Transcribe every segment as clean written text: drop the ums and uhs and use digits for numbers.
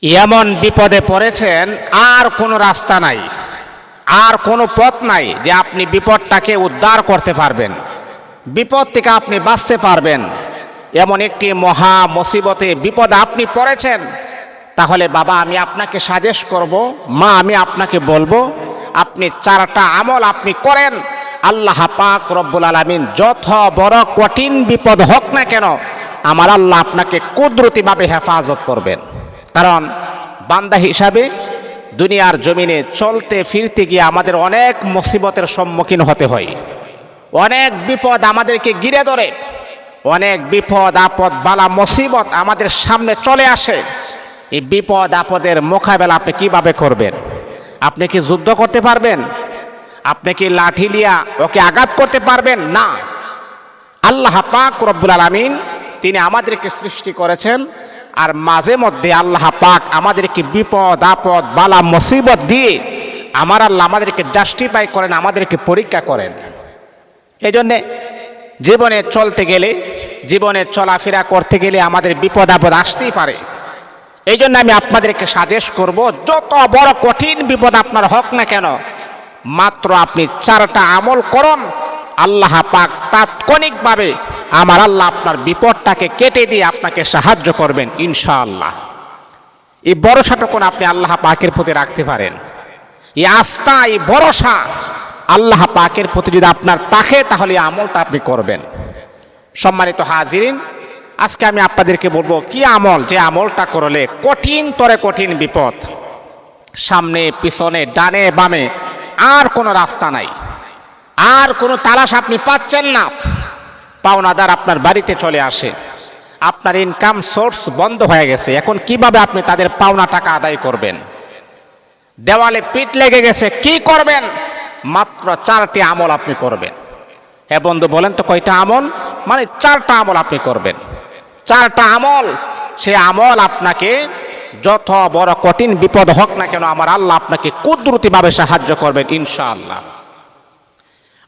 এমন বিপদে পড়েছেন, আর কোনো রাস্তা নাই, আর কোনো পথ নাই যে আপনি বিপদটাকে উদ্ধার করতে পারবেন, বিপদ থেকে আপনি বাঁচতে পারবেন। এমন একটি মহা মুসিবতে বিপদে আপনি পড়েছেন। তাহলে বাবা, আমি আপনাকে সাজেস্ট করব, মা আমি আপনাকে বলবো, আপনি 4টা আমল আপনি করেন। আল্লাহ পাক রব্বুল আলামিন যত বড় কঠিন বিপদ হোক না কেন, আমার আল্লাহ আপনাকে কুদরতিভাবে হেফাজত করবেন। কারণ বান্দা হিসাবে দুনিয়ার জমিনে চলতে ফিরতে গিয়ে আমাদের অনেক মুসিবতের সম্মুখীন হতে হয়, অনেক বিপদ আমাদেরকে ঘিরে ধরে, অনেক বিপদ আপদ বালা মুসিবত আমাদের সামনে চলে আসে। এই বিপদ আপদের মোকাবেলা আপনি কিভাবে করবেন? আপনি কি যুদ্ধ করতে পারবেন? আপনি কি লাঠি লিয়া ওকে আঘাত করতে পারবেন? না। আল্লাহ পাক রব্বুল আলামিন তিনি আমাদেরকে সৃষ্টি করেছেন, আর মাঝে মধ্যে আল্লাহ পাক আমাদেরকে বিপদ আপদ বালা মুসিবত দিয়ে আমার আল্লাহ আমাদেরকে জাস্টিফাই করেন, আমাদেরকে পরীক্ষা করেন। এই জন্যে জীবনে চলতে গেলে, জীবনে চলাফেরা করতে গেলে আমাদের বিপদ আপদ আসতেই পারে। এই জন্য আমি আপনাদেরকে সাজেস্ট করব, যত বড় কঠিন বিপদ আপনার হোক না কেন, মাত্র আপনি 4টা আমল করুন। আল্লাহ পাক তাৎক্ষণিকভাবে আমার আল্লাহ আপনার বিপদটাকে কেটে দিয়ে আপনাকে সাহায্য করবেন ইনশাআল্লাহ। এই ভরসাটুকু আপনি আল্লাহ পাকের প্রতি রাখতে পারেন। এই আস্থা, এই ভরসা আল্লাহ পাকের প্রতি যদি আপনার থাকে, তাহলে এই আমলটা আপনি করবেন। সম্মানিত হাজিরিন, আজকে আমি আপনাদেরকে বলবো কি আমল, যে আমলটা করলে কঠিন তরে কঠিন বিপদ, সামনে পিছনে ডানে বামে আর কোনো রাস্তা নাই, আর কোনো তালাশ আপনি পাচ্ছেন না, পাওনাদার আপনার বাড়িতে চলে আসে, আপনার ইনকাম সোর্স বন্ধ হয়ে গেছে, এখন কিভাবে আপনি তাদের পাওনা টাকা আদায় করবেন? দেওয়ালে পিঠ লেগে গেছে, কি করবেন? মাত্র 4টি আমল আপনি করবেন। হ্যাঁ বন্ধু, বলেন তো কয়টা আমল? মানে 4টা আমল আপনি করবেন। 4টা আমল, সে আমল আপনাকে যত বড় কঠিন বিপদ হোক না কেন, আমার আল্লাহ আপনাকে কুদরতিভাবে সাহায্য করবেন ইনশাআল্লাহ।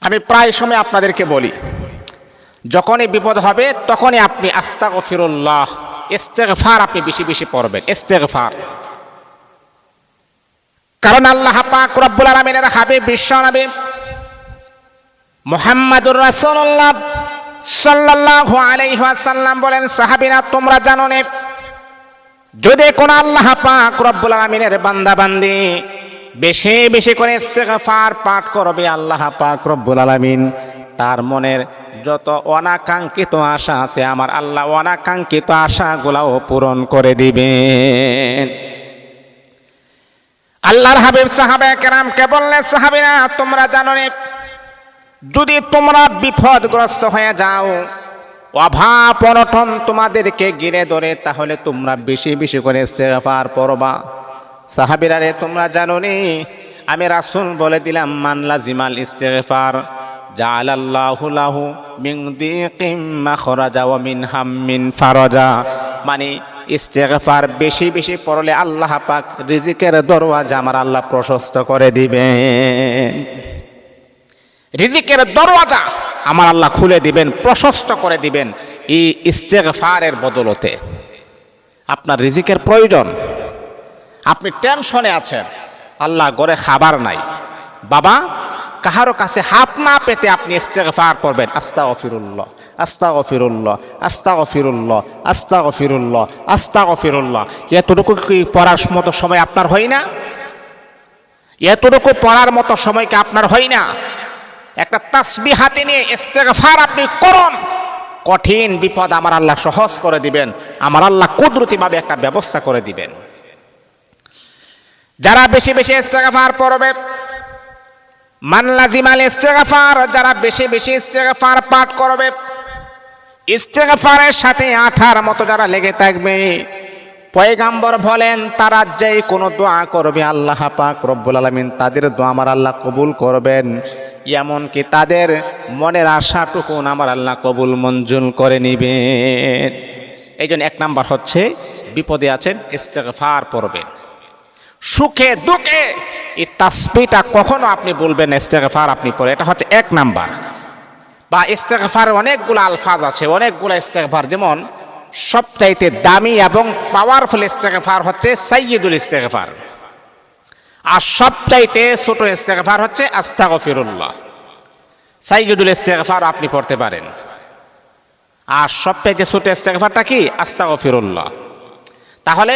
আমি প্রায় সময় আপনাদেরকে বলি, যখনই বিপদ হবে তখনই আপনি আস্তাগফিরুল্লাহ, ইস্তেগফার আপনি বেশি বেশি পড়বেন, ইস্তেগফার। কারণ আল্লাহ পাক রব্বুল আলামিনের হাবিব বিশ্বনবী মুহাম্মাদুর রাসূলুল্লাহ সাল্লাল্লাহু আলাইহি ওয়াসাল্লাম বলেন, সাহাবীরা তোমরা জানো না, যদি কোন আল্লাহ পাক রব্বুল আলামিনের বান্দা বান্দি বেশি বেশি করে ইস্তেগফার পাঠ করবে, আল্লাহ পাক রব্বুল আলামিন তার মনের যত অনাকাঙ্ক্ষিত আশা আছে, আমার আল্লাহ অনাকাঙ্ক্ষিত আশাগুলাও পূরণ করে দিবেন। আল্লাহর হাবিব সাহাবায়ে কেরামকে বললেন, সাহাবীরা তোমরা জানো না, যদি তোমরা বিপদগ্রস্ত হয়ে যাও, অভাব অনটন তোমাদেরকে ঘিরে ধরে, তাহলে তোমরা বেশি বেশি করে ইস্তেগফার পড়বা। সাহাবীরা রে তোমরা জানো নি, আমি রাসূল বলে দিলাম, মান লাজিমাল ইস্তেগফার জাআলাল্লাহু লাহু মিন দিকিম মাখরাজা ওয়া মিন হাম্মিন ফারাজা। মানে ইস্তেগফার বেশি বেশি পড়লে আল্লাহ পাক রিজিকের দরওয়াজা আমার আল্লাহ প্রশস্ত করে দিবেন, রিজিকের দরওয়াজা আমার আল্লাহ খুলে দিবেন, প্রশস্ত করে দিবেন এই ইস্তেগফারের বদলতে। আপনার রিজিকের প্রয়োজন, আপনি টেনশনে আছেন, আল্লাহ ঘরে খাবার নাই, বাবা কাহারো কাছে হাত না পেতে আপনি ইস্তেগফার পড়বেন, আস্তাগফিরুল্লাহ আস্তাগফিরুল্লাহ আস্তাগফিরুল্লাহ আস্তাগফিরুল্লাহ আস্তাগফিরুল্লাহ। এতটুকু কি পড়ার মতো সময় আপনার হয় না? এতটুকু পড়ার মতো সময় কি আপনার হয় না? একটা তাসবিহ হাতে নিয়ে ইস্তেগফার আপনি করুন, কঠিন বিপদ আমার আল্লাহ সহজ করে দিবেন, আমার আল্লাহ কুদরতিভাবে একটা ব্যবস্থা করে দিবেন। যারা বেশি বেশি ইস্তেগফার পড়বে, মান লাজিমাল ইস্তেগফার, যারা বেশি বেশি ইস্তেগফার পাঠ করবে, ইস্তেগফারের সাথে আঠার মতো যারা লেগে থাকবে, পয়গাম্বর বলেন তারা যে কোনো দোয়া করবে, আল্লাহ পাক রব্বুল আলামিন তাদের দোয়া আমার আল্লাহ কবুল করবেন, এমনকি তাদের মনের আশাটুকু আমার আল্লাহ কবুল মঞ্জুর করে নিবেন। এই জন্য 1 নাম্বার হচ্ছে, বিপদে আছেন ইস্তেগফার পড়বেন, সুখে দুঃখে এই তাসবিহটা কখনো আপনি বলবেন না, ইস্তেগফার আপনি পড়ে, এটা হচ্ছে 1 নাম্বার। বা ইস্তেগফার অনেকগুলো আলফাজ আছে, অনেকগুলো ইস্তেগফার, যেমন সবচাইতে দামি এবং পাওয়ারফুল ইস্তেগফার হচ্ছে সাইয়্যিদুল ইস্তেগফার, আর সবচাইতে ছোট ইস্তেগফার হচ্ছে আস্তাগফিরুল্লাহ। সাইয়্যিদুল ইস্তেগফার আপনি পড়তে পারেন, আর সবচাইতে ছোট ইস্তেগফারটা কি? আস্তাগফিরুল্লাহ। তাহলে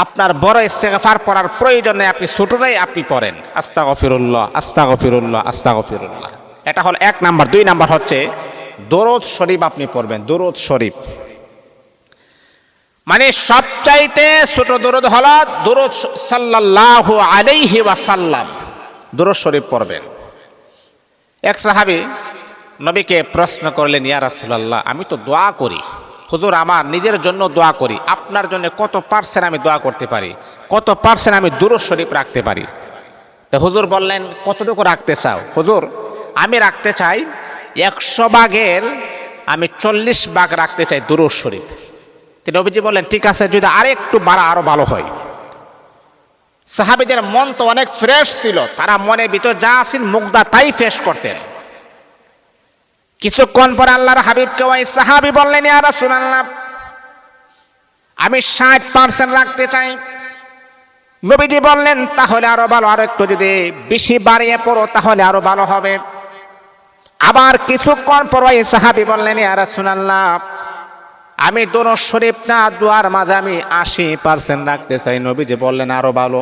আপনার বড় ইস্তেগফার পড়ার প্রয়োজন নেই, আপনি ছোটটাই আপনি পড়েন, আস্তাগফিরুল্লাহ আস্তাগফিরুল্লাহ আস্তাগফিরুল্লাহ। এটা হল 1 নাম্বার। 2 নাম্বার হচ্ছে দরুদ শরীফ আপনি পড়বেন। দরুদ শরীফ মানে সবচাইতে ছোট দরুদ হলো দরুদ সাল্লাল্লাহু আলাইহি ওয়াসাল্লাম, দরুদ শরীফ পড়বেন। এক সাহাবী নবীকে প্রশ্ন করলেন, ইয়া রাসূলুল্লাহ, আমি তো দোয়া করি হুজুর, আমার নিজের জন্য দোয়া করি, আপনার জন্য কত পার্সেন্ট আমি দোয়া করতে পারি, কত পার্সেন্ট আমি দরুদ শরীফ রাখতে পারি? তো হুজুর বললেন, কতটুকু রাখতে চাও? হুজুর, আমি রাখতে চাই 100 ভাগের আমি 40 ভাগ রাখতে চাই দরুদ শরীফ। তিনি নবীজি বললেন, ঠিক আছে, যদি আরেকটু বাড়া আরো ভালো হয়। সাহাবীদের মন তো অনেক ফ্রেশ ছিল, তারা মনের ভিতর যা আছিল মুগ্ধা তাই ফ্রেশ করতেন। কিছুক্ষণ পর আল্লাহর হাবিবকে ওই সাহাবী বললেন, ইয়া রাসূলুল্লাহ, আমি 60% রাখতে চাই। নবীজি বললেন, তাহলে আরো ভালো, আরো একটু যদি বেশি বাড়িয়ে পড়ো তাহলে আরো ভালো হবে। আবার কিছুক্ষণ পর ওই সাহাবী বললেন, ইয়া রাসূলুল্লাহ, আমি দরুদ শরীফ না দোয়ার মাঝে আমি 80% রাখতে চাই। নবীজি বললেন, আরো ভালো,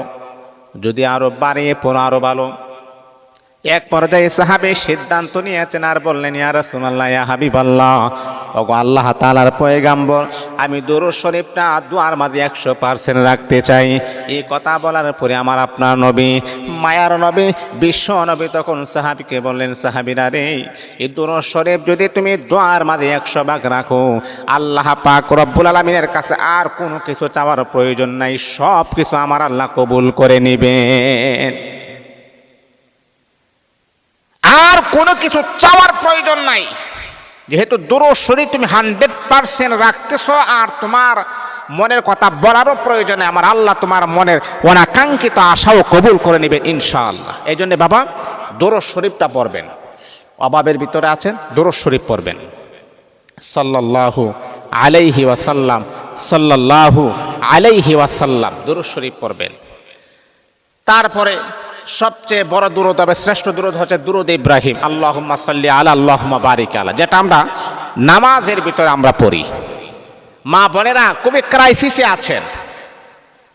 যদি আরো বাড়িয়ে পড়ো আরো ভালো। এক পর্যায়ে সাহাবী সিদ্ধান্ত নিয়েছেন আর বললেন, ইয়া রাসূলুল্লাহ, ইয়া হাবিবাল্লাহ, ওগো আল্লাহ তাআলার পয়গম্বর, আমি দরুদ শরীফটা দোয়ার মাঝে 100% রাখতে চাই। এই কথা বলার পরে আমার আপনার নবী, মায়ার নবী, বিশ্ব নবী তখন সাহাবীকে বললেন, সাহাবীরা রে, এই দরুদ শরীফ যদি তুমি দোয়ার মাঝে 100 ভাগ রাখো, আল্লাহ পাক রব্বুল আলামিনের কাছে আর কোনো কিছু চাওয়ার প্রয়োজন নাই, সব কিছু আমার আল্লাহ কবুল করে নেবেন। আর কোনো কিছু চাওয়ার প্রয়োজন নাই, যেহেতু দরুদ শরীফ তুমি 100% রাখতেছো, আর তোমার মনের কথা বলারও প্রয়োজন নেই, আমার আল্লাহ তোমার মনের অনাকাঙ্ক্ষিত আশাও কবুল করে নেবেন ইনশাআল্লাহ। এই জন্য বাবা দরুদ শরীফটা পড়বেন, অভাবের ভিতরে আছেন দরুদ শরীফ পড়বেন, সাল্লাল্লাহু আলাইহি ওয়াসাল্লাম, সাল্লাল্লাহু আলাইহি ওয়াসাল্লাম, দরুদ শরীফ পড়বেন। তারপরে সবচেয়ে বড় দুরূদ হবে, শ্রেষ্ঠ দুরূদ হচ্ছে দুরূদ ইব্রাহিম, আল্লাহুম্মা সাল্লি আলা আল্লাহুম্মা বারিক আলা, যেটা আমরা নামাজের ভিতরে আমরা পড়ি। মা বোনেরা খুবই ক্রাইসিসে আছেন,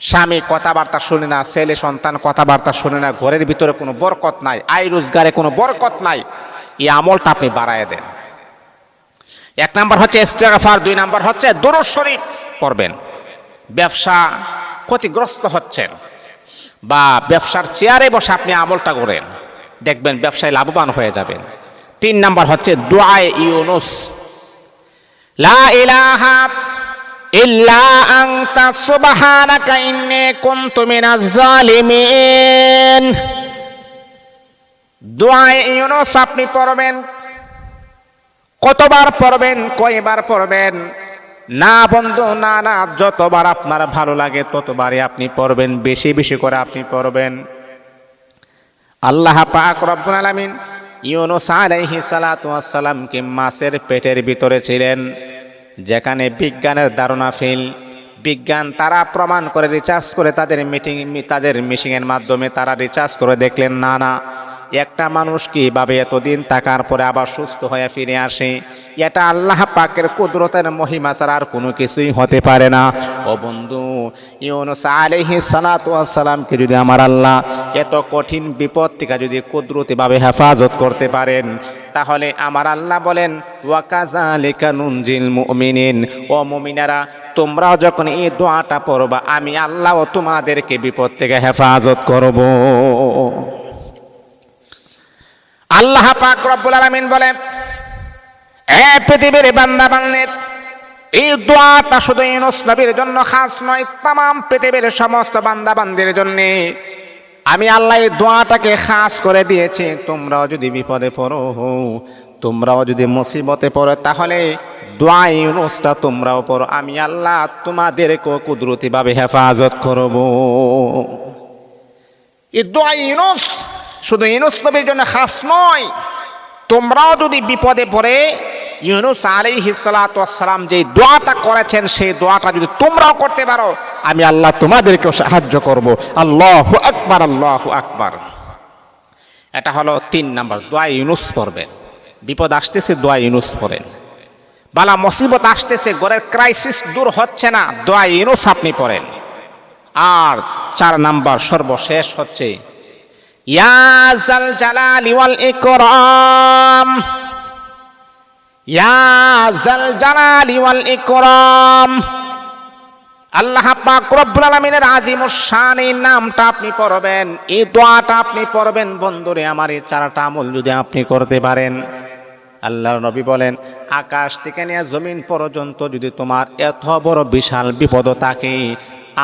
স্বামী কথাবার্তা শুনে না, ছেলে সন্তান কথাবার্তা শুনে না, ঘরের ভিতরে কোনো বরকত নাই, আয় রোজগারে কোনো বরকত নাই, এই আমলটা আপনি বাড়ায় দেন। 1 নাম্বার হচ্ছে ইস্তেগফার, 2 নাম্বার হচ্ছে দরুদ শরীফ পড়বেন। ব্যবসা ক্ষতিগ্রস্ত হচ্ছেন বা ব্যবসার চেয়ারে বসে আপনি আমলটা করেন, দেখবেন ব্যবসায় লাভবান হয়ে যাবেন। 3 নাম্বার হচ্ছে দুআয়ে ইউনুস, লা ইলাহা ইল্লা আনতা সুবহানাকা ইন্নী কুনতু মিনাজ জালিমিন। দুআয়ে ইউনুস আপনি পড়বেন। কতবার পড়বেন, কয়বার পড়বেন? না বন্ধু, না না, যতবার আপনার ভালো লাগে ততবারই আপনি পড়বেন, বেশি বেশি করে আপনি পড়বেন। আল্লাহ পাক রব্বুল আলামিন ইউনুস আলাইহিস সালাতু ওয়াস সালামকে মাছের পেটের ভিতরে ছিলেন, যেখানে বিজ্ঞানের ধারণা ফেল, বিজ্ঞান তারা প্রমাণ করে রিসার্চ করে তাদের মেশিনের মাধ্যমে তারা রিসার্চ করে দেখলেন, না না, একটা মানুষ কিভাবে এতদিন থাকার পরে আবার সুস্থ হয়ে ফিরে আসে, এটা আল্লাহ পাকের কুদরতের মহিমা ছাড়া আর কোনো কিছুই হতে পারে না। ও বন্ধু, ইউনুস আলাইহিস সালাতু ওয়াস সালামকে যদি আমার আল্লাহ এত কঠিন বিপদ থেকে যদি কুদরতিভাবে হেফাজত করতে পারেন, তাহলে আমার আল্লাহ বলেন, ওয়া কাযালিকা নুনজিল মুমিনিন, ও মুমিনারা, তোমরাও যখন এই দোয়াটা পড়বা, আমি আল্লাহও তোমাদেরকে বিপদ থেকে হেফাজত করব। আল্লাহ পাক রব্বুল আলামিন বলেন, এ পৃথিবীর বান্দা বান্দী, এই দোয়াটা শুধু ইউনুস নবীর জন্য খাস নয়, तमाम পৃথিবীর সমস্ত বান্দা বান্দীর জন্য আমি আল্লাহ এই দোয়াটাকে খাস করে দিয়েছি। তোমরাও যদি বিপদে পড়ো, তোমরাও যদি মুসিবতে পড়ো, তাহলে দোয়া ইউনুসটা তোমরাও পড়ো, আমি আল্লাহ তোমাদেরকে কুদরতিভাবে হেফাজত করব। এই দোয়া ইউনুস শুধু ইউনুস নবীর জন্য খাস নয়, তোমরাও যদি বিপদে পড়ে ইউনূস আলাইহিস সালাতু ওয়াস সালাম যে দোয়াটা করেছেন সেই দোয়াটা যদি তোমরাও করতে পারো আমি আল্লাহ তোমাদেরকেও সাহায্য করব। আল্লাহু আকবার, আল্লাহু আকবার। এটা হলো 3 নাম্বার, দোয়া ইউনূস পড়বেন। বিপদ আসতেছে দোয়া ইউনূস পড়েন। বালা মুসিবত আসতেছে, ঘরের ক্রাইসিস দূর হচ্ছে না, দোয়া ইউনূস আপনি পড়েন। আর 4 নাম্বার সর্বশেষ হচ্ছে ইয়া জাল জালালি ওয়াল ইকরাম, ইয়া জাল জালালি ওয়াল ইকরাম। আল্লাহ পাক রব্বুল আলামিনের আযীমুশ শান এই নামটা আপনি পড়বেন, এই দোয়াটা আপনি পড়বেন। বন্ধুরে আমার, এই 4টা আমল যদি আপনি করতে পারেন, আল্লাহর নবী বলেন আকাশ থেকে নিয়ে জমিন পর্যন্ত যদি তোমার এত বড় বিশাল বিপদ থাকে,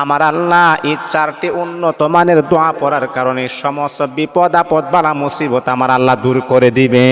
আমার আল্লাহ এই 4টি উন্নত মানের দোয়া পড়ার কারণে সমস্ত বিপদ আপদ বালা মুসিবত আমার আল্লাহ দূর করে দিবে।